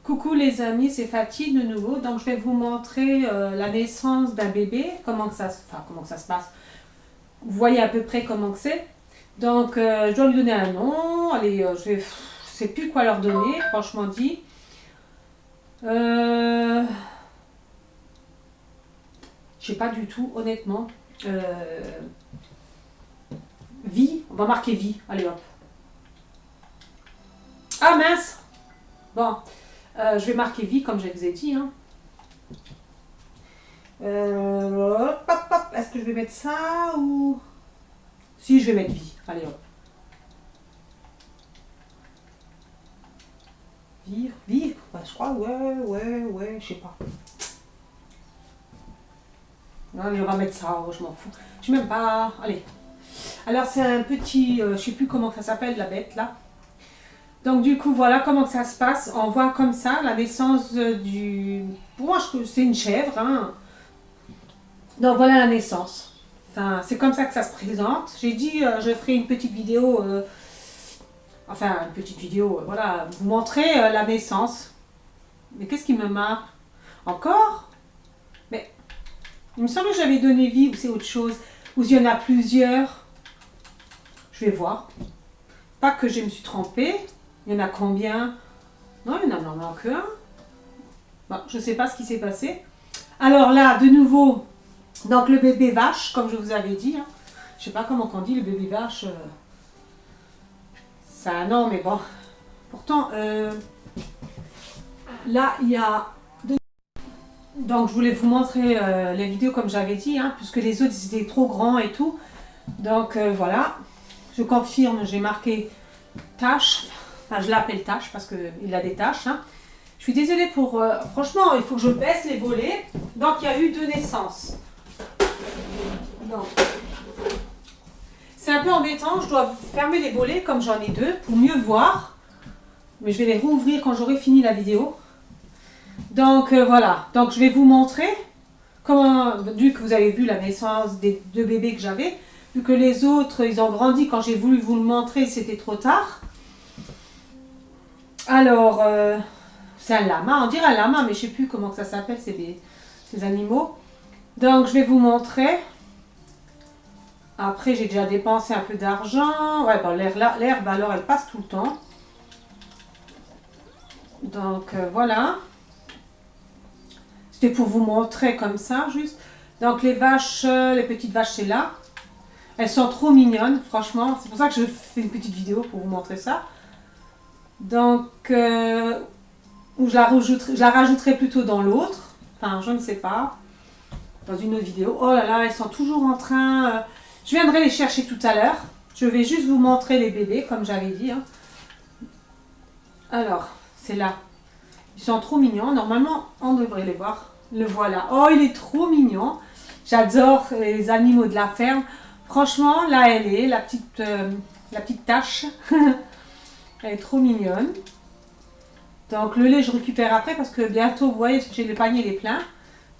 Coucou les amis, c'est Fatih de nouveau. Donc je vais vous montrer la naissance d'un bébé, comment que ça se passe. Vous voyez à peu près comment que c'est. Donc je dois lui donner un nom. Allez, je sais plus quoi leur donner, franchement dit. Euh, je sais pas du tout, honnêtement. Vie, on va marquer vie. Allez hop. Ah mince. Bon, je vais marquer vie comme je vous ai dit. Hein. Est-ce que je vais mettre ça ou... Si, je vais mettre vie. Allez hop. Vivre, vivre, bah, je crois, ouais, je sais pas. Allez, on va mettre ça, oh, je m'en fous. Je sais même pas. Allez. Alors, c'est un petit, je sais plus comment ça s'appelle, la bête, là. Donc, du coup, voilà comment ça se passe. On voit comme ça la naissance du... Pour moi, c'est une chèvre, hein. Donc, voilà la naissance. Enfin, c'est comme ça que ça se présente. J'ai dit, je ferai une petite vidéo... Enfin, une petite vidéo, voilà, vous montrer la naissance. Mais qu'est-ce qui me marque? Encore? Mais il me semble que j'avais donné vie ou c'est autre chose. Ou il y en a plusieurs. Je vais voir. Pas que je me suis trompée. Il y en a combien? Non, il y en a normalement que un. Bon, je ne sais pas ce qui s'est passé. Alors là, de nouveau, donc le bébé vache, comme je vous avais dit. Hein. Je ne sais pas comment on dit le bébé vache. C'est un nom, mais bon. Pourtant, là, il y a... Donc, je voulais vous montrer les vidéos comme j'avais dit, hein, puisque les autres, ils étaient trop grands et tout. Donc, voilà. Je confirme, j'ai marqué tâche. Enfin, je l'appelle tâche parce qu'il a des tâches. Hein. Je suis désolée pour... franchement, il faut que je baisse les volets. Donc, il y a eu 2 naissances. Donc, c'est un peu embêtant. Je dois fermer les volets comme j'en ai 2 pour mieux voir. Mais je vais les rouvrir quand j'aurai fini la vidéo. Donc voilà, donc je vais vous montrer comment, vu que vous avez vu la naissance des 2 bébés que j'avais, vu que les autres, ils ont grandi quand j'ai voulu vous le montrer, c'était trop tard. Alors, c'est un lama, on dirait un lama, mais je ne sais plus comment ça s'appelle, ces animaux. Donc je vais vous montrer. Après, j'ai déjà dépensé un peu d'argent. Ouais, bon, l'herbe, alors, elle passe tout le temps. Donc voilà. C'était pour vous montrer comme ça, juste. Donc les vaches, les petites vaches, c'est là. Elles sont trop mignonnes, franchement. C'est pour ça que je fais une petite vidéo pour vous montrer ça. Donc, je la rajouterai plutôt dans l'autre. Enfin, je ne sais pas. Dans une autre vidéo. Oh là là, elles sont toujours en train... je viendrai les chercher tout à l'heure. Je vais juste vous montrer les bébés, comme j'avais dit. Hein. Alors, c'est là. Ils sont trop mignons. Normalement, on devrait les voir. Le voilà. Oh, il est trop mignon. J'adore les animaux de la ferme. Franchement, là, elle est, la petite tache. Elle est trop mignonne. Donc, le lait, je récupère après parce que bientôt, vous voyez, j'ai le panier, il est plein.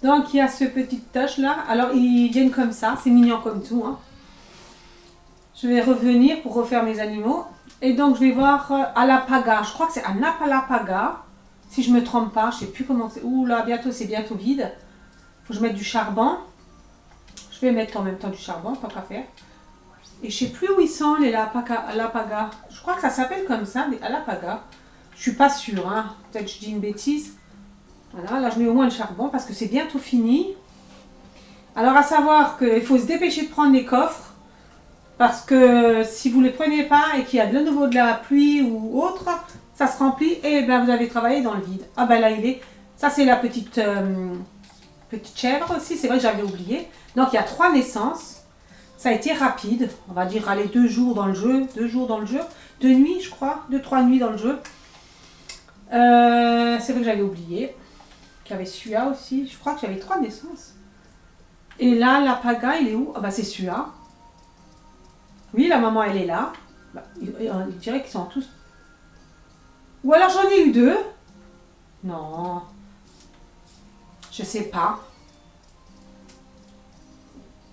Donc, il y a ce petit tache là. Alors, ils viennent comme ça. C'est mignon comme tout. Hein. Je vais revenir pour refaire mes animaux. Et donc, je vais voir Alapaga. Je crois que c'est un Apalapaga. Si je ne me trompe pas, je ne sais plus comment c'est. Ouh là, c'est bientôt vide. Il faut que je mette du charbon. Je vais mettre en même temps du charbon, tant qu'à faire. Et je ne sais plus où ils sont, les Alapaga. Je crois que ça s'appelle comme ça, les Alapaga. Je ne suis pas sûre, hein. Peut-être que je dis une bêtise. Voilà, là je mets au moins le charbon parce que c'est bientôt fini. Alors à savoir qu'il faut se dépêcher de prendre les coffres. Parce que si vous ne les prenez pas et qu'il y a de nouveau de la pluie ou autre, ça se remplit et ben vous avez travaillé dans le vide. Ah ben là il est. Ça c'est la petite chèvre aussi, c'est vrai que j'avais oublié. Donc il y a 3 naissances. Ça a été rapide, on va dire allez 2 jours dans le jeu, 2 jours dans le jeu, 2 nuits je crois, 2-3 nuits dans le jeu. C'est vrai que j'avais oublié. Qu'il y avait Sua aussi, je crois que j'avais 3 naissances. Et là, la Paga, il est où? Ah bah c'est Sua. Oui, la maman elle est là. Bah, il dirait qu'ils sont tous... Ou alors j'en ai eu 2. Non. Je sais pas.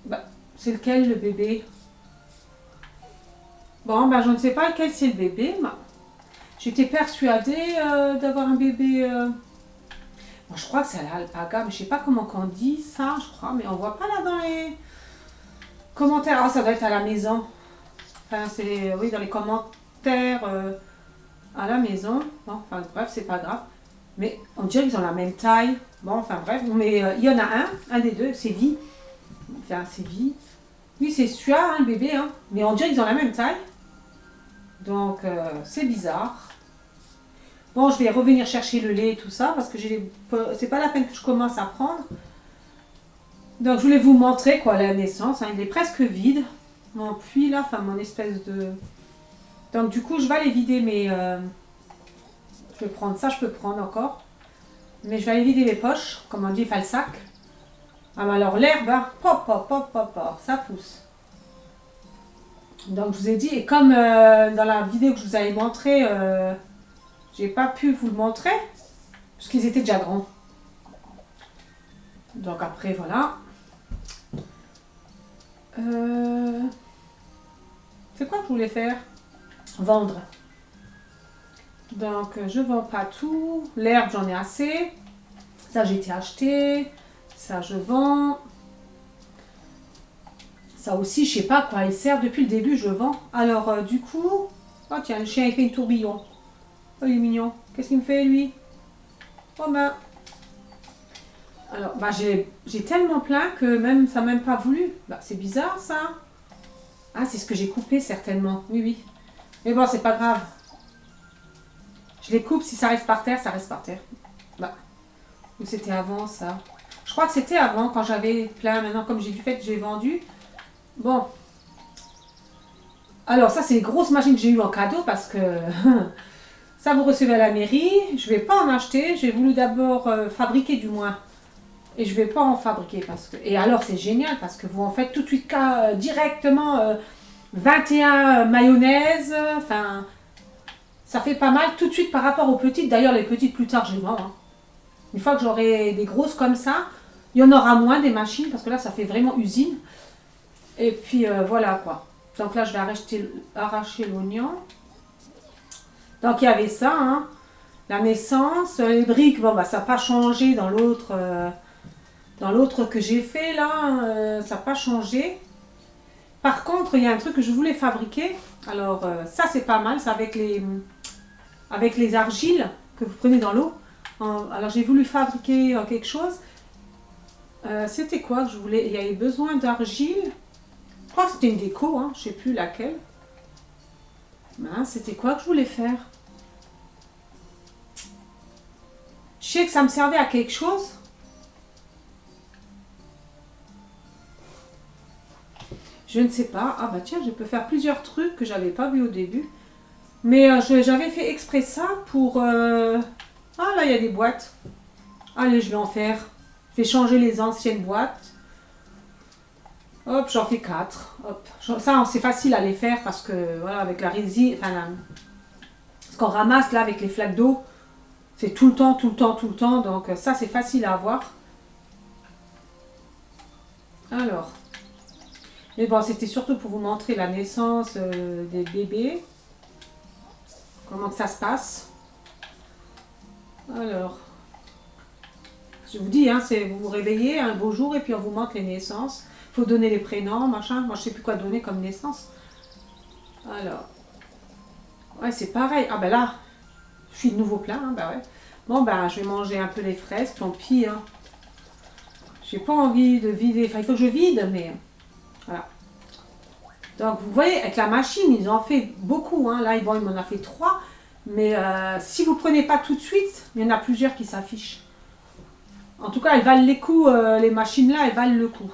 Bah, c'est lequel le bébé? Bon, bah je ne sais pas lequel c'est le bébé. J'étais persuadée d'avoir un bébé... Bon, je crois que c'est à l'alpaga, mais je sais pas comment qu'on dit ça, je crois. Mais on voit pas là dans les commentaires. Ah, ça doit être à la maison. Enfin, c'est... Oui, dans les commentaires à la maison. Bon, enfin, bref, c'est pas grave. Mais on dirait qu'ils ont la même taille. Bon, enfin, bref. Mais il y en a un des deux, c'est Vie. Enfin, c'est Vie. Oui, c'est celui-là, hein, le bébé. Hein. Mais on dirait qu'ils ont la même taille. Donc, c'est bizarre. Bon, je vais revenir chercher le lait et tout ça parce que c'est pas la peine que je commence à prendre. Donc, je voulais vous montrer quoi la naissance. Hein, il est presque vide. Mon puits là, enfin mon espèce de... Donc, du coup, je vais aller vider mes... Je vais prendre ça, je peux prendre encore. Mais je vais aller vider les poches, comme on dit, enfin le sac. Ah, mais alors l'herbe, hein, pop, pop, pop, pop, pop, ça pousse. Donc, je vous ai dit, et comme dans la vidéo que je vous avais montré, j'ai pas pu vous le montrer, parce qu'ils étaient déjà grands. Donc après, voilà. C'est quoi que je voulais faire? Vendre. Donc, je vends pas tout. L'herbe, j'en ai assez. Ça, j'ai été acheté. Ça, je vends. Ça aussi, je sais pas à quoi il sert. Depuis le début, je vends. Alors, du coup... Oh, tiens, le chien, il fait une tourbillon. Oh, il est mignon. Qu'est-ce qu'il me fait, lui? Oh, ben... Alors, bah, j'ai tellement plein que même ça n'a même pas voulu. Bah, c'est bizarre, ça. Ah, c'est ce que j'ai coupé, certainement. Oui, oui. Mais bon, c'est pas grave. Je les coupe. Si ça reste par terre, ça reste par terre. Bah, ou c'était avant, ça. Je crois que c'était avant, quand j'avais plein. Maintenant, comme j'ai du fait, j'ai vendu. Bon. Alors, ça, c'est les grosses machines que j'ai eues en cadeau parce que ça, vous recevez à la mairie. Je vais pas en acheter. J'ai voulu d'abord fabriquer, du moins. Et je vais pas en fabriquer parce que... Et alors, c'est génial parce que vous en faites tout de suite directement 21 mayonnaise. Enfin, ça fait pas mal tout de suite par rapport aux petites. D'ailleurs, les petites, plus tard, je les vends. Hein. Une fois que j'aurai des grosses comme ça, il y en aura moins des machines parce que là, ça fait vraiment usine. Et puis, voilà quoi. Donc là, je vais arracher l'oignon. Donc, il y avait ça, hein. La naissance, les briques, bon, bah, ça n'a pas changé dans l'autre que j'ai fait, là. Ça n'a pas changé. Par contre, il y a un truc que je voulais fabriquer. Alors, ça, c'est pas mal. C'est avec les argiles que vous prenez dans l'eau. Alors, j'ai voulu fabriquer quelque chose. C'était quoi que je voulais? Il y avait besoin d'argile. Je crois que c'était une déco, hein, je ne sais plus laquelle. Mince, c'était quoi que je voulais faire? Je sais que ça me servait à quelque chose. Je ne sais pas. Ah bah tiens, je peux faire plusieurs trucs que j'avais pas vu au début. Mais j'avais fait exprès ça pour... Ah là, il y a des boîtes. Allez, je vais en faire. Je vais changer les anciennes boîtes. Hop, j'en fais 4. Hop. Ça, c'est facile à les faire parce que, voilà, avec la résine, enfin, ce qu'on ramasse là avec les flaques d'eau, c'est tout le temps, tout le temps, tout le temps. Donc, ça, c'est facile à avoir. Alors. Mais bon, c'était surtout pour vous montrer la naissance des bébés. Comment que ça se passe. Alors. Je vous dis, hein, vous vous réveillez un beau jour et puis on vous montre les naissances. Il faut donner les prénoms, machin. Moi, je ne sais plus quoi donner comme naissance. Alors. Ouais, c'est pareil. Ah ben là, je suis de nouveau plein. Hein, ben ouais. Bon, ben, je vais manger un peu les fraises, tant pis. Hein. J'ai pas envie de vider. Enfin, il faut que je vide, mais... Voilà. Donc, vous voyez, avec la machine, ils en ont fait beaucoup. Hein. Là, bon, il m'en a fait 3. Mais si vous ne prenez pas tout de suite, il y en a plusieurs qui s'affichent. En tout cas, elles valent les coups. Les machines-là, elles valent le coup.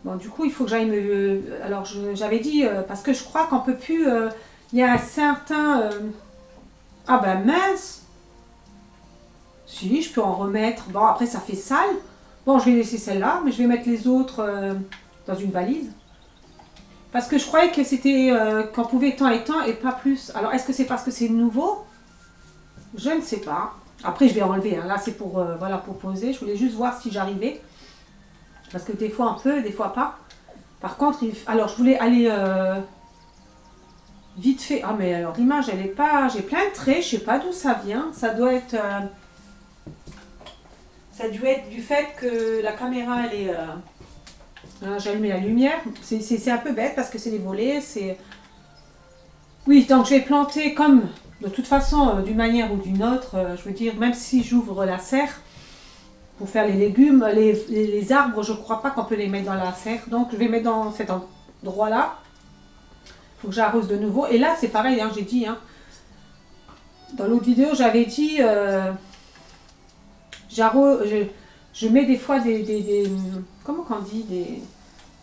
Bon, du coup, il faut que j'aille me... Alors, j'avais dit, parce que je crois qu'on peut plus... il y a un certain... Ah ben mince. Si, je peux en remettre. Bon, après, ça fait sale. Bon, je vais laisser celle-là, mais je vais mettre les autres dans une valise. Parce que je croyais que c'était qu'on pouvait tant et tant et pas plus. Alors, est-ce que c'est parce que c'est nouveau? Je ne sais pas. Après, je vais enlever. Hein. Là, c'est pour, voilà, pour poser. Je voulais juste voir si j'arrivais. Parce que des fois, un peu, des fois pas. Par contre, alors, je voulais aller... vite fait. Ah mais alors l'image elle est pas... J'ai plein de traits, je sais pas d'où ça vient. Ça doit être... ça a dû être du fait que la caméra elle est... j'ai allumé la lumière. C'est un peu bête parce que c'est les volets. C'est... Oui, donc je vais planter comme... De toute façon, d'une manière ou d'une autre, je veux dire, même si j'ouvre la serre, pour faire les légumes, les arbres, je ne crois pas qu'on peut les mettre dans la serre. Donc je vais mettre dans cet endroit-là. Il faut que j'arrose de nouveau. Et là, c'est pareil, hein, j'ai dit. Hein, dans l'autre vidéo, j'avais dit... j'arrose... Je mets des fois des comment qu'on dit de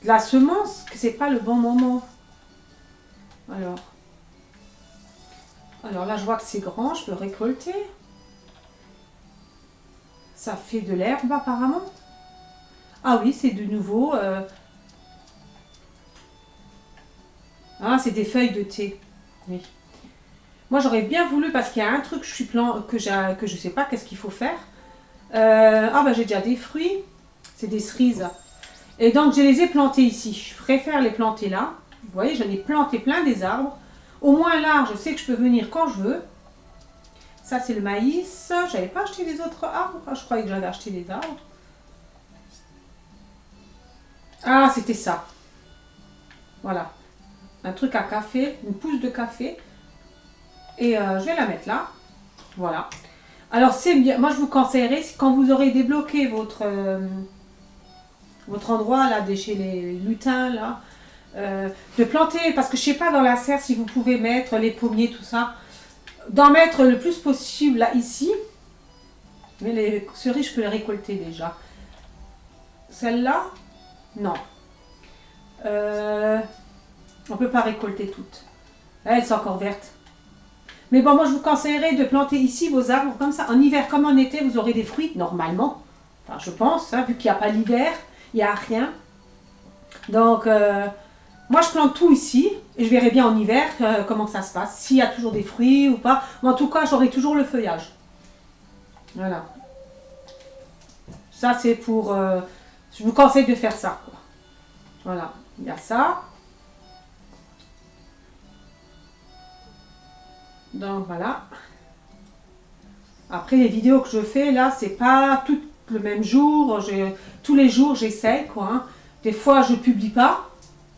la semence, que c'est pas le bon moment. Alors là, je vois que c'est grand, je peux récolter. Ça fait de l'herbe apparemment. Ah oui, c'est de nouveau. Ah, c'est des feuilles de thé. Oui. Moi, j'aurais bien voulu, parce qu'il y a un truc que je sais pas qu'est-ce qu'il faut faire. Ah bah j'ai déjà des fruits. C'est des cerises. Et donc, je les ai plantés ici. Je préfère les planter là. Vous voyez, j'en ai planté plein des arbres. Au moins là, je sais que je peux venir quand je veux. Ça, c'est le maïs. J'avais pas acheté les autres arbres. Ah, je croyais que j'avais acheté les arbres. Ah, c'était ça. Voilà. Un truc à café, une pousse de café. Et je vais la mettre là. Voilà. Alors, c'est bien. Moi, je vous conseillerais, quand vous aurez débloqué votre endroit, là, chez les lutins, là, de planter, parce que je sais pas dans la serre si vous pouvez mettre les pommiers, tout ça, d'en mettre le plus possible là, ici. Mais les cerises, je peux les récolter déjà. Celle-là, non. On peut pas récolter toutes. Elles sont encore vertes. Mais bon, moi je vous conseillerais de planter ici vos arbres comme ça. En hiver comme en été, vous aurez des fruits normalement. Enfin, je pense, hein, vu qu'il n'y a pas l'hiver, il n'y a rien. Donc, moi je plante tout ici et je verrai bien en hiver comment ça se passe. S'il y a toujours des fruits ou pas. Mais en tout cas, j'aurai toujours le feuillage. Voilà. Ça, c'est pour... je vous conseille de faire ça, quoi. Voilà, il y a ça. Donc voilà. Après les vidéos que je fais là, c'est pas tout le même jour. Tous les jours j'essaye quoi. Hein. Des fois je publie pas.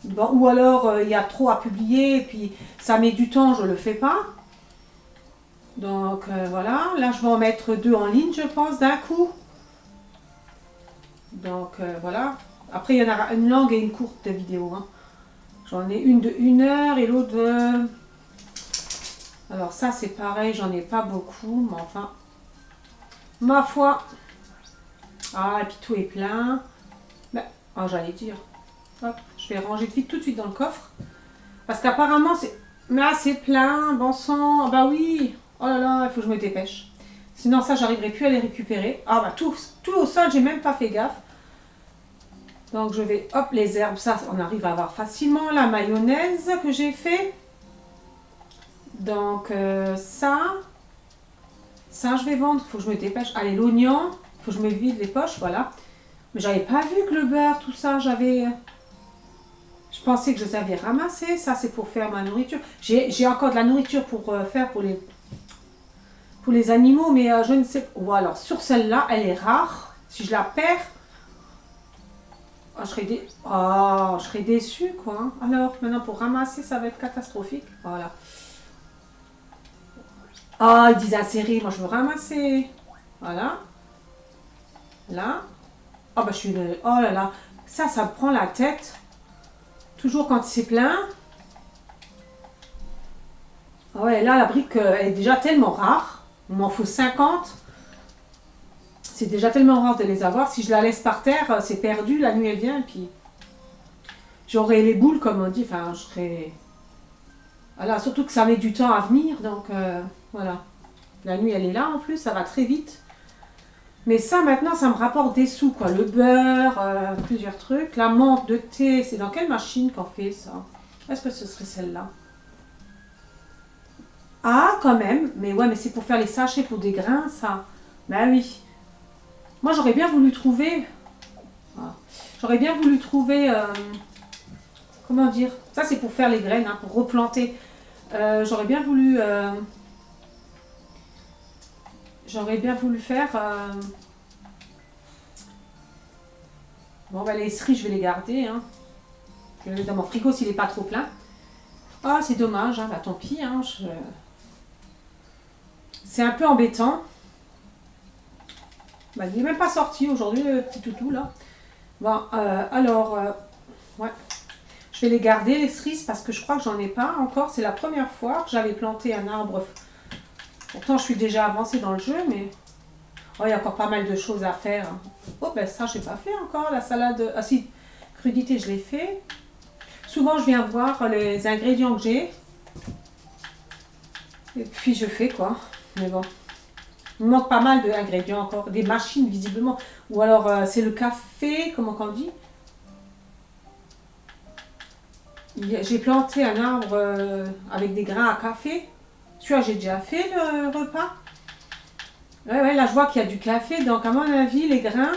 Bon, ou alors il y a trop à publier et puis ça met du temps, je le fais pas. Donc voilà. Là je vais en mettre 2 en ligne je pense d'un coup. Donc voilà. Après il y en aura une longue et une courte vidéo. Hein. J'en ai une de 1 heure et l'autre de... Alors ça c'est pareil, j'en ai pas beaucoup, mais enfin, ma foi. Ah, et puis tout est plein. Ben, oh, j'allais dire. Hop, je vais ranger tout de suite dans le coffre. Parce qu'apparemment c'est... Mais ah, c'est plein, bon sang. Bah oui. Oh là là, il faut que je me dépêche. Sinon ça, j'arriverai plus à les récupérer. Ah bah tout au sol, j'ai même pas fait gaffe. Donc je vais... Hop, les herbes, ça on arrive à avoir facilement. La mayonnaise que j'ai fait. Donc ça je vais vendre, il faut que je me dépêche. Allez, l'oignon, il faut que je me vide les poches, voilà. Mais j'avais pas vu que le beurre, tout ça, je pensais que je les avais ramassés. Ça, c'est pour faire ma nourriture. J'ai encore de la nourriture pour faire pour les animaux, mais je ne sais pas. Ou alors, sur celle-là, elle est rare. Si je la perds, oh, je serais déçue, quoi. Hein. Alors, maintenant, pour ramasser, ça va être catastrophique. Voilà. Ah, ils disent insérer, moi je veux ramasser. Voilà. Là. Oh, bah je suis... Oh là là. Ça me prend la tête. Toujours quand c'est plein. Ah ouais, là, la brique elle est déjà tellement rare. Il m'en faut 50. C'est déjà tellement rare de les avoir. Si je la laisse par terre, c'est perdu. La nuit, elle vient. Et puis, j'aurai les boules, comme on dit. Enfin, je serai... Voilà, surtout que ça met du temps à venir. Donc, voilà. La nuit, elle est là en plus, ça va très vite. Mais ça, maintenant, ça me rapporte des sous, quoi. Le beurre, plusieurs trucs. La menthe de thé, c'est dans quelle machine qu'on fait ça? Est-ce que ce serait celle-là? Ah, quand même. Mais ouais, mais c'est pour faire les sachets pour des grains, ça. Ben oui. Moi, j'aurais bien voulu trouver... Ah. J'aurais bien voulu trouver... comment dire? Ça, c'est pour faire les graines, hein, pour replanter. J'aurais bien voulu... j'aurais bien voulu faire... Bon, bah, les cerises, je vais les garder. Hein. Je vais les mettre dans mon frigo s'il n'est pas trop plein. Ah, c'est dommage. Hein. Bah, tant pis. Hein. C'est un peu embêtant. Bah, il n'est même pas sorti aujourd'hui, le petit toutou, là. Bon, alors... ouais. Je vais les garder, les cerises, parce que je crois que j'en ai pas encore. C'est la première fois que j'avais planté un arbre. Pourtant, je suis déjà avancée dans le jeu, mais... Oh, il y a encore pas mal de choses à faire. Oh, ben ça, je n'ai pas fait encore. La salade... Ah si, crudité, je l'ai fait. Souvent, je viens voir les ingrédients que j'ai. Et puis, je fais, quoi. Mais bon. Il me manque pas mal d'ingrédients encore. Des machines, visiblement. Ou alors, c'est le café, comment on dit? J'ai planté un arbre avec des grains à café. Celui-là, j'ai déjà fait le repas. Ouais, là, je vois qu'il y a du café. Donc, à mon avis, les grains,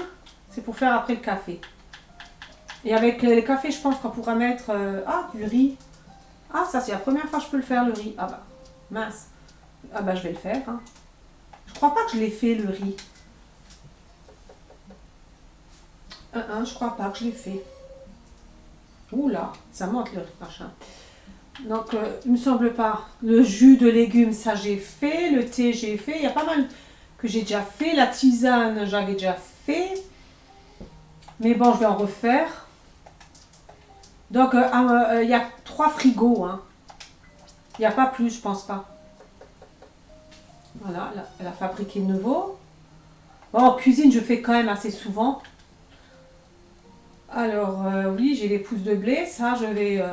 c'est pour faire après le café. Et avec le café, je pense qu'on pourra mettre... du riz. Ah, ça, c'est la première fois que je peux le faire, le riz. Ah bah, mince. Ah bah, je vais le faire. Hein. Je crois pas que je l'ai fait, le riz. Je crois pas que je l'ai fait. Oula, ça monte le riz, machin. Donc, il me semble pas. Le jus de légumes, ça, j'ai fait. Le thé, j'ai fait. Il y a pas mal que j'ai déjà fait. La tisane, j'avais déjà fait. Mais bon, je vais en refaire. Donc, il y a 3 frigos. Hein. Il n'y a pas plus, je pense pas. Voilà, elle a fabriqué de nouveau. Bon, en cuisine, je fais quand même assez souvent. Alors, oui, j'ai les pousses de blé. Ça, je vais...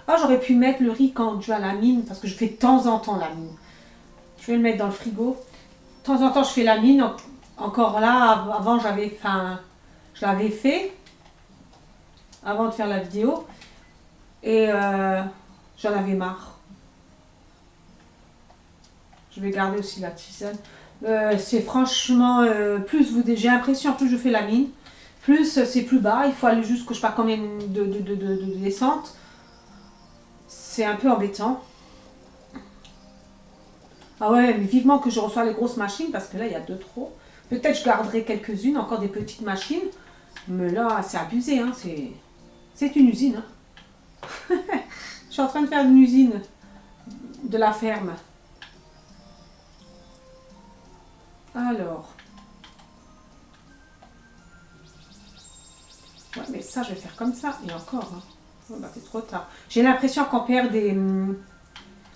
Ah, j'aurais pu mettre le riz quand je vais à la mine, parce que je fais de temps en temps la mine. Je vais le mettre dans le frigo. De temps en temps, je fais la mine. Encore là, avant, j'avais... Enfin, je l'avais fait, avant de faire la vidéo. Et j'en avais marre. Je vais garder aussi la tisane. C'est franchement... plus j'ai l'impression, plus je fais la mine, plus c'est plus bas. Il faut aller jusqu'au je sais pas combien de descente. C'est un peu embêtant. Ah ouais, mais vivement que je reçois les grosses machines parce que là, il y a 2 trop. Peut-être je garderai quelques-unes, encore des petites machines. Mais là, c'est abusé, hein. C'est une usine. Hein. Je suis en train de faire une usine de la ferme. Alors. Ouais, mais ça, je vais faire comme ça. Et encore, hein. Oh, bah, c'est trop tard. J'ai l'impression qu'on perd des...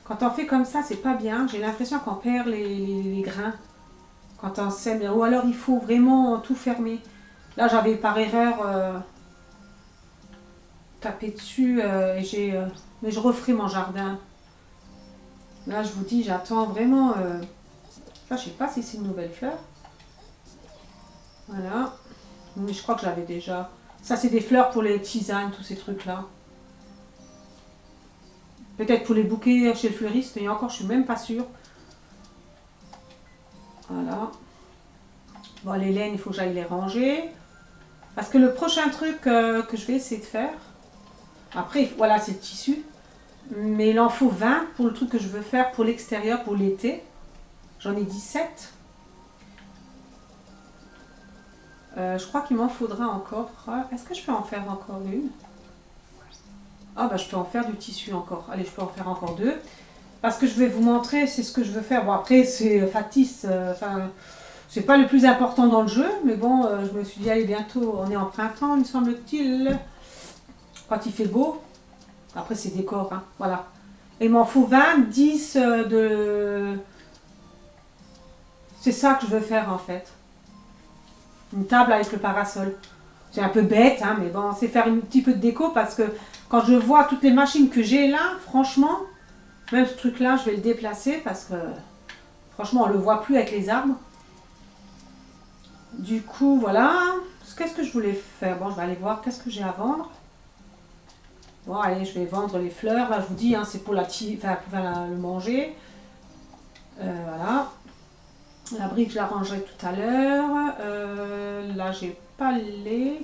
Quand on fait comme ça, c'est pas bien. J'ai l'impression qu'on perd les grains. Quand on sème. Ou alors, il faut vraiment tout fermer. Là, j'avais par erreur tapé dessus. Mais je referai mon jardin. Là, je vous dis, j'attends vraiment... Ça, je sais pas si c'est une nouvelle fleur. Voilà. Mais je crois que j'avais déjà... Ça, c'est des fleurs pour les tisanes, tous ces trucs-là. Peut-être pour les bouquets chez le fleuriste, et encore, je suis même pas sûre. Voilà. Bon, les laines, il faut que j'aille les ranger. Parce que le prochain truc que je vais essayer de faire... Après, voilà, c'est le tissu. Mais il en faut 20 pour le truc que je veux faire pour l'extérieur, pour l'été. J'en ai 17. Je crois qu'il m'en faudra encore. Est-ce que je peux en faire encore une? Ah bah je peux en faire du tissu encore. Allez, je peux en faire encore 2. Parce que je vais vous montrer, c'est ce que je veux faire. Bon après c'est factice, enfin c'est pas le plus important dans le jeu, mais bon je me suis dit allez bientôt, on est en printemps il me semble-t-il. Quand il fait beau. Après c'est décor, hein, voilà. Et il m'en faut 20, 10 de... C'est ça que je veux faire en fait. Une table avec le parasol. C'est un peu bête, hein, mais bon, c'est faire un petit peu de déco parce que quand je vois toutes les machines que j'ai là, franchement, même ce truc-là, je vais le déplacer parce que franchement, on ne le voit plus avec les arbres. Du coup, voilà. Qu'est-ce que je voulais faire? Bon, je vais aller voir qu'est-ce que j'ai à vendre. Bon, allez, je vais vendre les fleurs. Là, je vous dis, hein, c'est pour le manger. Voilà. La brique, je la rangerai tout à l'heure. Là, j'ai pas le lait.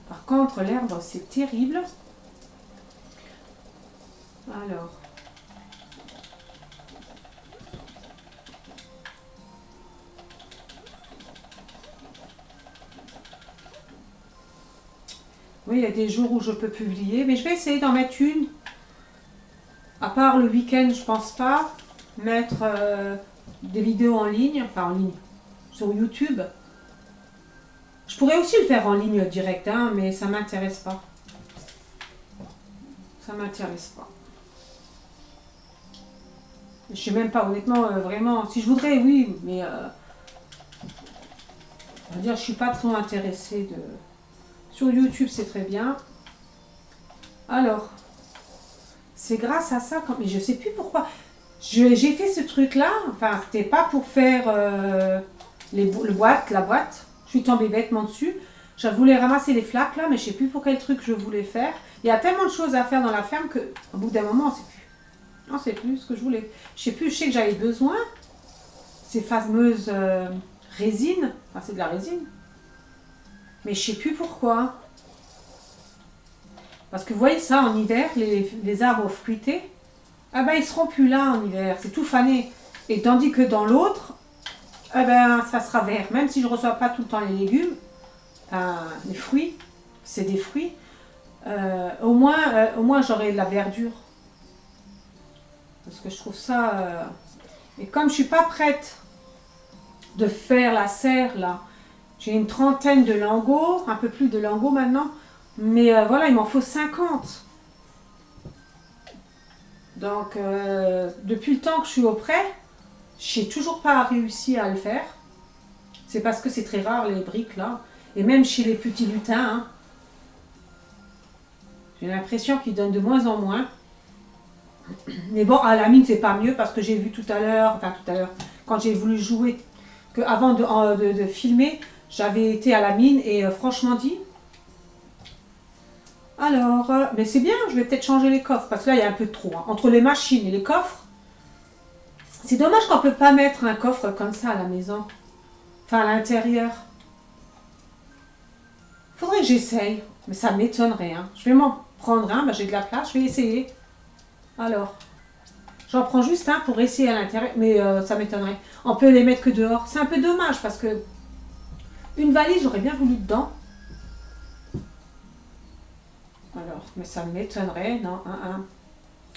Par contre, l'herbe, c'est terrible. Alors, Oui, il y a des jours où je peux publier, mais je vais essayer d'en mettre une. À part le week-end, je pense pas mettre des vidéos en ligne, enfin en ligne, sur YouTube. Je pourrais aussi le faire en ligne direct, hein, mais ça m'intéresse pas. Ça m'intéresse pas. Je sais même pas, honnêtement, vraiment, si je voudrais, oui, mais on va dire, je suis pas trop intéressée de... Sur YouTube, c'est très bien. Alors, c'est grâce à ça, mais je sais plus pourquoi. J'ai fait ce truc-là, enfin, c'était pas pour faire la boîte. Je suis tombée bêtement dessus. Je voulais ramasser les flaques là, mais je sais plus pour quel truc je voulais faire. Il y a tellement de choses à faire dans la ferme que, au bout d'un moment, on sait plus. On sait plus ce que je voulais. Je sais plus, je sais que j'avais besoin. Ces fameuses résines. Enfin, c'est de la résine. Mais je sais plus pourquoi. Parce que vous voyez ça, en hiver, les arbres fruités, ah ben ils seront plus là en hiver. C'est tout fané. Et tandis que dans l'autre, ah ben ça sera vert. Même si je ne reçois pas tout le temps les légumes, les fruits, c'est des fruits, au moins j'aurai de la verdure. Parce que je trouve ça... Et comme je ne suis pas prête de faire la serre là, j'ai une trentaine de lingots, un peu plus de lingots maintenant, mais voilà, il m'en faut 50. Donc, depuis le temps que je suis auprès, je n'ai toujours pas réussi à le faire. C'est parce que c'est très rare les briques là. Et même chez les petits lutins, hein, j'ai l'impression qu'ils donnent de moins en moins. Mais bon, à la mine, c'est pas mieux parce que j'ai vu tout à l'heure, quand j'ai voulu jouer, que avant de filmer, j'avais été à la mine et franchement dit. Alors, mais c'est bien, je vais peut-être changer les coffres parce que là, il y a un peu trop. Hein. Entre les machines et les coffres, c'est dommage qu'on ne peut pas mettre un coffre comme ça à la maison. Enfin, à l'intérieur. Faudrait que j'essaye, mais ça m'étonnerait. Hein. Je vais m'en prendre un, j'ai de la place, je vais essayer. Alors, j'en prends juste un pour essayer à l'intérieur, mais ça m'étonnerait. On peut les mettre que dehors. C'est un peu dommage parce que une valise, j'aurais bien voulu dedans. Alors, mais ça m'étonnerait, non,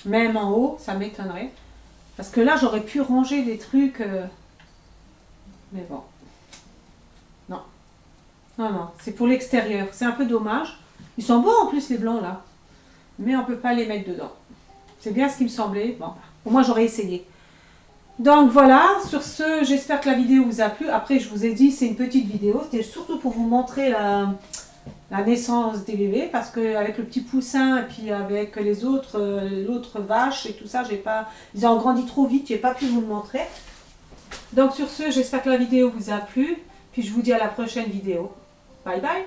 Même en haut, ça m'étonnerait. Parce que là, j'aurais pu ranger des trucs. Mais bon. Non. Non, c'est pour l'extérieur. C'est un peu dommage. Ils sont beaux en plus, les blancs, là. Mais on ne peut pas les mettre dedans. C'est bien ce qui me semblait. Bon, au moins, j'aurais essayé. Donc voilà, sur ce, j'espère que la vidéo vous a plu. Après, je vous ai dit, c'est une petite vidéo. C'était surtout pour vous montrer la naissance des bébés. Parce qu'avec le petit poussin et puis avec les autres, l'autre vache et tout ça, ils ont grandi trop vite. J'ai pas pu vous le montrer. Donc sur ce, j'espère que la vidéo vous a plu. Puis je vous dis à la prochaine vidéo. Bye bye!